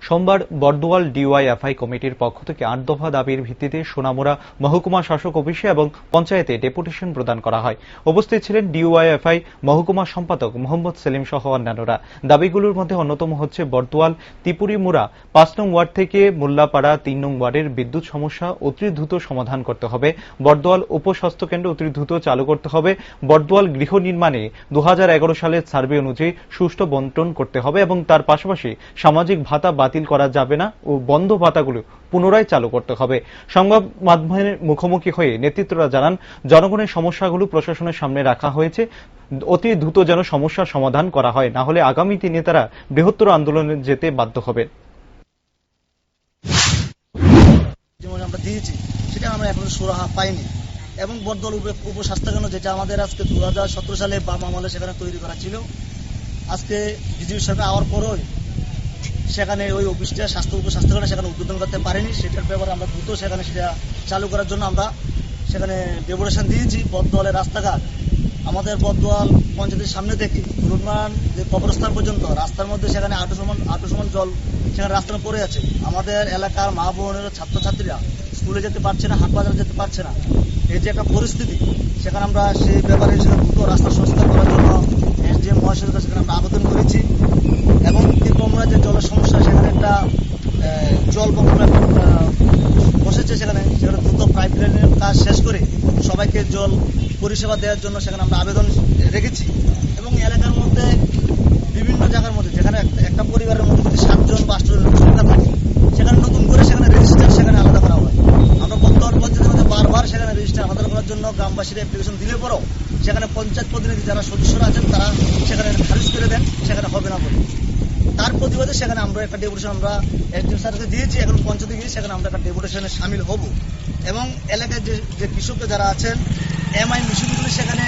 সোমবার বর্দোয়াল ডিওয়াইএফআই কমিটির পক্ষ থেকে ৮ দফা দাবির ভিত্তিতে সোনামুড়া মহকুমা শাসক অফিসে এবং পঞ্চায়েতে ডেপুটেশন প্রদান করা হয়। উপস্থিত ছিলেন ডিওয়াইএফআই মহকুমা সম্পাদক মোহাম্মদ সেলিম সহ অন্যান্যরা। দাবিগুলোর মধ্যে অন্যতম হচ্ছে বর্দোয়াল ত্রিপুরিমুড়া ৫ নং ওয়ার্ড থেকে মোল্লাপাড়া ৩ নং ওয়ার্ডের বিদ্যুৎ সমস্যা অতি দ্রুত সমাধান করতে হবে, বর্দোয়াল উপস্বাস্থ্য কেন্দ্র অতি দ্রুত চালু করতে হবে, বর্দোয়াল গৃহ নির্মাণে ২০১১ সালের সার্ভে অনুযায়ী সুষ্ঠু বন্টন করতে হবে এবং তার পাশাপাশি সামাজিক ভাতা বাতিল করা যাবে না ও বন্ধ ভাতাগুলো পুনরায় চালু করতে হবে। সংবাদ মাধ্যমের মুখোমুখি হয়ে নেতৃত্বরা জানান, জনগণের সমস্যাগুলো প্রশাসনের সামনে রাখা হয়েছে, অতি দ্রুত যেন সমস্যার সমাধান করা হয়, না হলে আগামী দিনে তারা বৃহত্তর আন্দোলনে যেতে বাধ্য হবে। আমরা দিয়েছি সেটা আমরা এখন সুরাহা পাইনি এবং বর্দোয়াল উপস্বাস্থ্য কেন্দ্র যেটা আমাদের আজকে 2017 সালে বাম আমলে সেখানে তৈরি করা ছিল, আজকে বিজেপি সরকার আওয়ার পরও সেখানে ওই অফিসটা স্বাস্থ্য উপস্বাস্থ্য সেখানে উদ্বোধন করতে পারেনি। সেটার ব্যাপারে আমরা দ্রুত সেখানে সেটা চালু করার জন্য আমরা সেখানে ডেপুটেশন দিয়েছি। বর্দোয়ালের রাস্তাঘাট আমাদের বর্দোয়াল পঞ্চায়েতের সামনে থেকে রুটমান যে কবরস্থান পর্যন্ত রাস্তার মধ্যে সেখানে আঁটু সমান জল সেখানে রাস্তায় পড়ে আছে। আমাদের এলাকার মা বোনের ছাত্রছাত্রীরা স্কুলে যেতে পারছে না, হাট বাজারে যেতে পারছে না। এই যে একটা পরিস্থিতি, সেখানে আমরা সেই ব্যাপারে দ্রুত রাস্তা সংস্কার করার জন্য এসডিএম মহাশয়ের কাছে আমরা আবেদন করেছি এবং তীরকমরা যে জলের সমস্যা সেখানে একটা জল বসেছে, সেখানে দ্রুত পাইপ লাইনের কাজ শেষ করে সবাইকে জল পরিষেবা দেওয়ার জন্য সেখানে আমরা আবেদন রেখেছি এবং এলাকার মধ্যে বিভিন্ন জায়গার মধ্যে যেখানে একটা পরিবারের মধ্যে যদি 7 জন বা 8 জন সংখ্যা থাকে সেখানে নতুন করে সেখানে রেজিস্টার সেখানে আলাদা করা হয়। আমরা বর্তমান পঞ্চায়েতের মধ্যে বারবার সেখানে রেজিস্টার আলাদা করার জন্য গ্রামবাসীরা অ্যাপ্লিকেশন দিলে পরও সেখানে পঞ্চায়েত প্রতিনিধি যারা সদস্যরা আছেন তারা সেখানে খারিজ করে দেন, সেখানে হবে না বলে। তার প্রতিবাদে সেখানে আমরা একটা ডেপুটেশন আমরা এসডিএম স্যারকে দিয়েছি, এখন পঞ্চায়েতে গিয়ে সেখানে আমরা একটা ডেপুটেশনে সামিল হব এবং এলাকায় যে কৃষক যারা আছেন এমআই মেশিনগুলি সেখানে